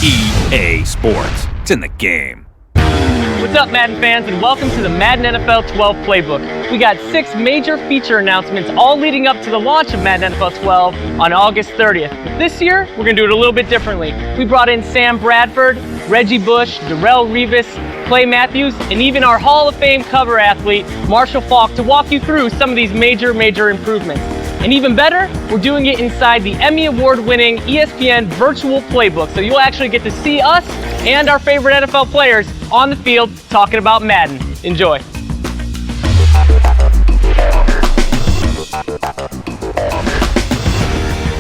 EA Sports. It's in the game. What's up, Madden fans, and welcome to the Madden NFL 12 Playbook. We got 6 major feature announcements all leading up to the launch of Madden NFL 12 on August 30th. This year, we're going to do it a little bit differently. We brought in Sam Bradford, Reggie Bush, Darrell Revis, Clay Matthews, and even our Hall of Fame cover athlete, Marshall Faulk, to walk you through some of these major improvements. And even better, we're doing it inside the Emmy Award-winning ESPN Virtual Playbook, so you'll actually get to see us and our favorite NFL players on the field talking about Madden. Enjoy.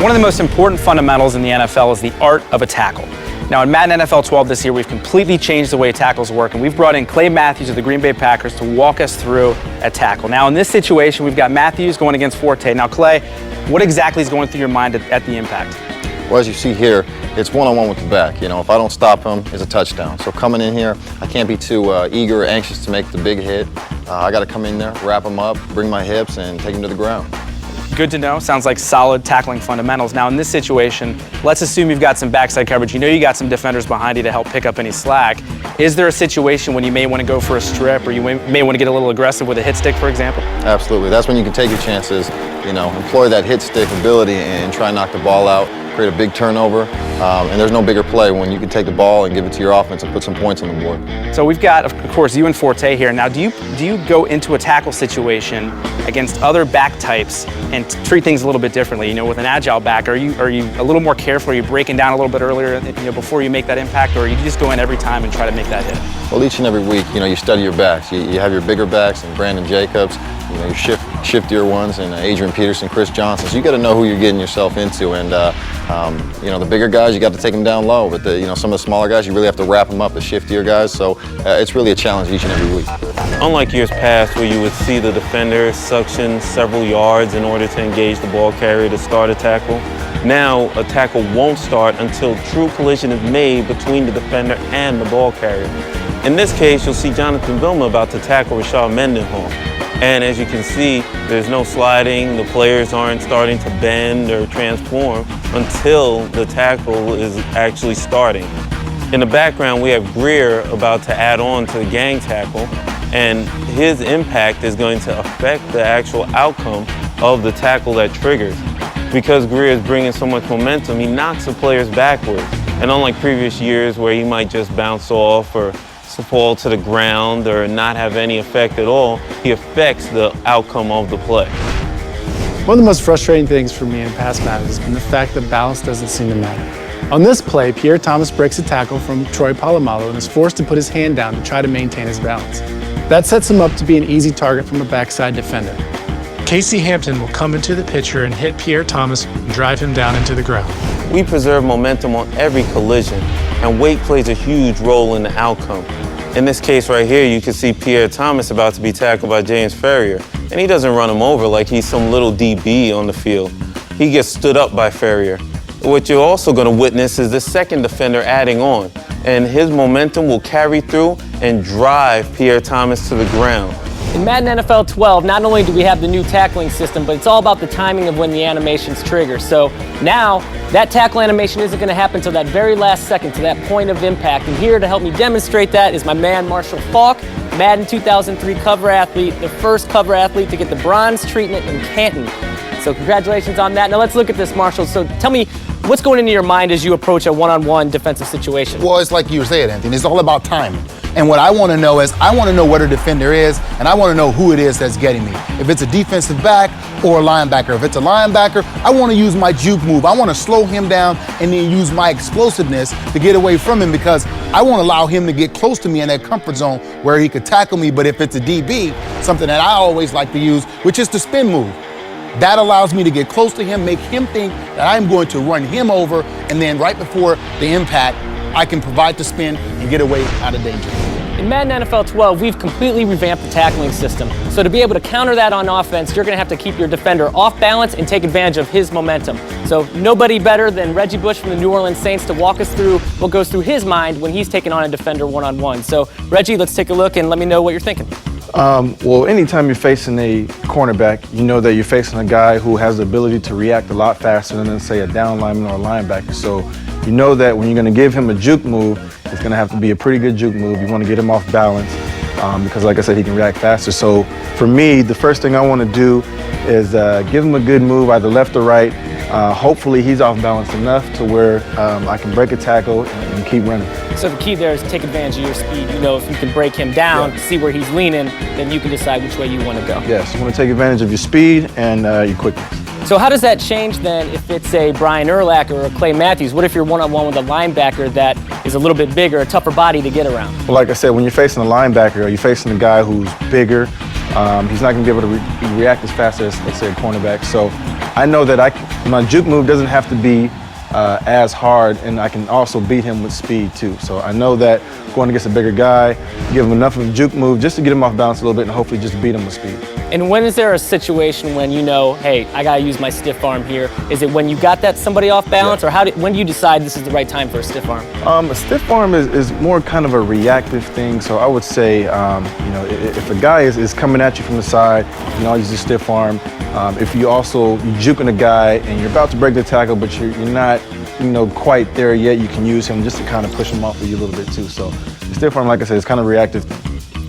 One of the most important fundamentals in the NFL is the art of a tackle. Now, in Madden NFL 12 this year, we've completely changed the way tackles work, and we've brought in Clay Matthews of the Green Bay Packers to walk us through a tackle. Now, in this situation, we've got Matthews going against Forte. Now, Clay, what exactly is going through your mind at the impact? Well, as you see here, it's one-on-one with the back. You know, if I don't stop him, it's a touchdown. So coming in here, I can't be too eager or anxious to make the big hit. I got to come in there, wrap him up, bring my hips, and take him to the ground. Good to know. Sounds like solid tackling fundamentals. Now, in this situation, let's assume you've got some backside coverage. You know you got some defenders behind you to help pick up any slack. Is there a situation when you may want to go for a strip, or you may want to get a little aggressive with a hit stick, for example? Absolutely. That's when you can take your chances, you know, employ that hit stick ability and try and knock the ball out, create a big turnover. And there's no bigger play when you can take the ball and give it to your offense and put some points on the board. So we've got, of course, you and Forte here. Now, do you go into a tackle situation against other back types and treat things a little bit differently? You know, with an agile back, are you a little more careful? Are you breaking down a little bit earlier, you know, before you make that impact, or you just go in every time and try to make that hit? Well, each and every week, you know, you study your backs. You have your bigger backs and Brandon Jacobs, you know, your shiftier ones, and Adrian Peterson, Chris Johnson. So you got to know who you're getting yourself into, and you know, the bigger guys, you got to take them down low, but you know, some of the smaller guys, you really have to wrap them up, the shiftier guys. So it's really a challenge each and every week. Unlike years past where you would see the defender suction several yards in order to engage the ball carrier to start a tackle, now a tackle won't start until true collision is made between the defender and the ball carrier. In this case, you'll see Jonathan Vilma about to tackle Rashad Mendenhall. And as you can see, there's no sliding, the players aren't starting to bend or transform until the tackle is actually starting. In the background, we have Greer about to add on to the gang tackle, and his impact is going to affect the actual outcome of the tackle that triggers. Because Greer is bringing so much momentum, he knocks the players backwards. And unlike previous years where he might just bounce off or fall to the ground or not have any effect at all, he affects the outcome of the play. One of the most frustrating things for me in past Madden has been the fact that balance doesn't seem to matter. On this play, Pierre Thomas breaks a tackle from Troy Polamalu and is forced to put his hand down to try to maintain his balance. That sets him up to be an easy target from a backside defender. Casey Hampton will come into the picture and hit Pierre Thomas and drive him down into the ground. We preserve momentum on every collision, and weight plays a huge role in the outcome. In this case right here, you can see Pierre Thomas about to be tackled by James Ferrier, and he doesn't run him over like he's some little DB on the field. He gets stood up by Ferrier. What you're also going to witness is the second defender adding on, and his momentum will carry through and drive Pierre Thomas to the ground. In Madden NFL 12, not only do we have the new tackling system, but it's all about the timing of when the animations trigger. So now, that tackle animation isn't going to happen until that very last second, to that point of impact. And here to help me demonstrate that is my man, Marshall Faulk, Madden 2003 cover athlete, the first cover athlete to get the bronze treatment in Canton. So congratulations on that. Now let's look at this, Marshall. So tell me, what's going into your mind as you approach a one-on-one defensive situation? Well, it's like you were saying, Anthony, it's all about timing. And what I want to know is, I want to know where the defender is, and I want to know who it is that's getting me. If it's a defensive back or a linebacker. If it's a linebacker, I want to use my juke move. I want to slow him down and then use my explosiveness to get away from him, because I won't allow him to get close to me in that comfort zone where he could tackle me. But if it's a DB, something that I always like to use, which is the spin move. That allows me to get close to him, make him think that I'm going to run him over, and then right before the impact, I can provide the spin and get away out of danger. In Madden NFL 12, we've completely revamped the tackling system. So to be able to counter that on offense, you're going to have to keep your defender off balance and take advantage of his momentum. So nobody better than Reggie Bush from the New Orleans Saints to walk us through what goes through his mind when he's taking on a defender one-on-one. So Reggie, let's take a look and let me know what you're thinking. Well, anytime you're facing a cornerback, you know that you're facing a guy who has the ability to react a lot faster than, say, a down lineman or a linebacker. So you know that when you're going to give him a juke move, it's going to have to be a pretty good juke move. You want to get him off balance because, like I said, he can react faster. So for me, the first thing I want to do is give him a good move, either left or right. Hopefully he's off balance enough to where I can break a tackle and keep running. So the key there is take advantage of your speed. You know, if you can break him down, see where he's leaning, then you can decide which way you want to go. Yes, you want to take advantage of your speed and your quickness. So how does that change then if it's a Brian Urlacher or a Clay Matthews? What if you're one-on-one with a linebacker that is a little bit bigger, a tougher body to get around? Well, like I said, when you're facing a linebacker or you're facing a guy who's bigger, he's not going to be able to react as fast as, let's say, a cornerback. So I know that my juke move doesn't have to be as hard, and I can also beat him with speed too. So I know that going against a bigger guy, give him enough of a juke move just to get him off balance a little bit and hopefully just beat him with speed. And when is there a situation when you know, hey, I gotta use my stiff arm here? Is it when you got that somebody off balance, or when do you decide this is the right time for a stiff arm? A stiff arm is more kind of a reactive thing. So I would say, you know, if a guy is coming at you from the side, you know, I'll use a stiff arm. If you're juking a guy and you're about to break the tackle, but you're not, you know, quite there yet, you can use him just to kind of push him off of you a little bit too. So the stiff arm, like I said, is kind of reactive.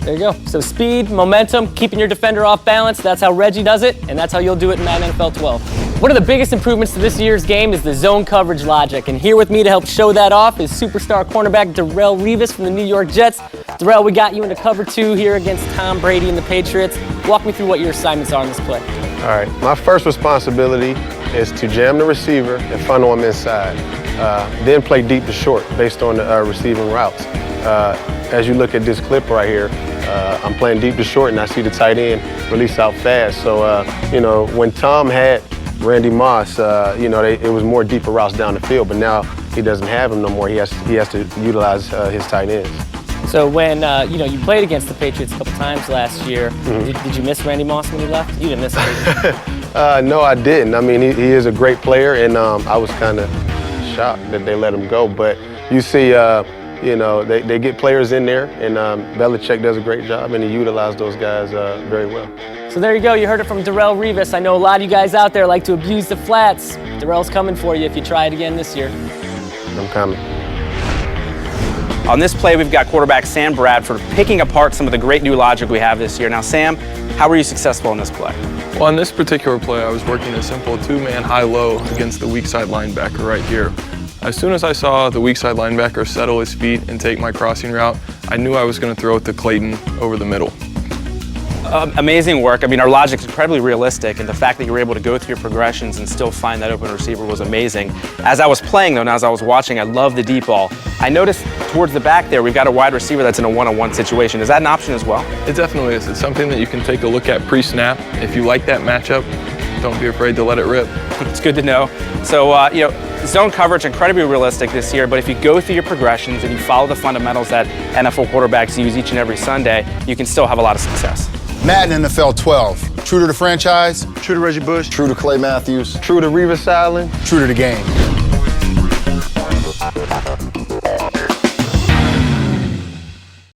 There you go. So speed, momentum, keeping your defender off balance, that's how Reggie does it, and that's how you'll do it in Madden NFL 12. One of the biggest improvements to this year's game is the zone coverage logic, and here with me to help show that off is superstar cornerback Darrelle Revis from the New York Jets. Darrelle, we got you into cover 2 here against Tom Brady and the Patriots. Walk me through what your assignments are on this play. All right, my first responsibility is to jam the receiver and funnel him inside. Then play deep to short based on the receiving routes. As you look at this clip right here, I'm playing deep to short and I see the tight end release out fast. So, you know, when Tom had Randy Moss, you know, it was more deeper routes down the field, but now he doesn't have him no more. He has to utilize his tight ends. So when, you know, you played against the Patriots a couple times last year, did you miss Randy Moss when he left? You didn't miss him. No, I didn't. I mean, he is a great player, and I was kind of shocked that they let him go. But you see, you know, they get players in there, and Belichick does a great job, and he utilized those guys very well. So there you go. You heard it from Darrelle Revis. I know a lot of you guys out there like to abuse the flats. Darrelle's coming for you if you try it again this year. I'm coming. On this play, we've got quarterback Sam Bradford picking apart some of the great new logic we have this year. Now, Sam, how were you successful in this play? Well, on this particular play, I was working a simple 2-man high-low against the weak side linebacker right here. As soon as I saw the weak side linebacker settle his feet and take my crossing route, I knew I was going to throw it to Clayton over the middle. Amazing work. I mean, our logic's incredibly realistic, and the fact that you were able to go through your progressions and still find that open receiver was amazing. As I was playing, though, and as I was watching, I love the deep ball. I noticed towards the back there, we've got a wide receiver that's in a one-on-one situation. Is that an option as well? It definitely is. It's something that you can take a look at pre-snap. If you like that matchup, don't be afraid to let it rip. It's good to know. So, you know, zone coverage, incredibly realistic this year, but if you go through your progressions and you follow the fundamentals that NFL quarterbacks use each and every Sunday, you can still have a lot of success. Madden NFL 12. True to the franchise. True to Reggie Bush. True to Clay Matthews. True to Revis Island. True to the game.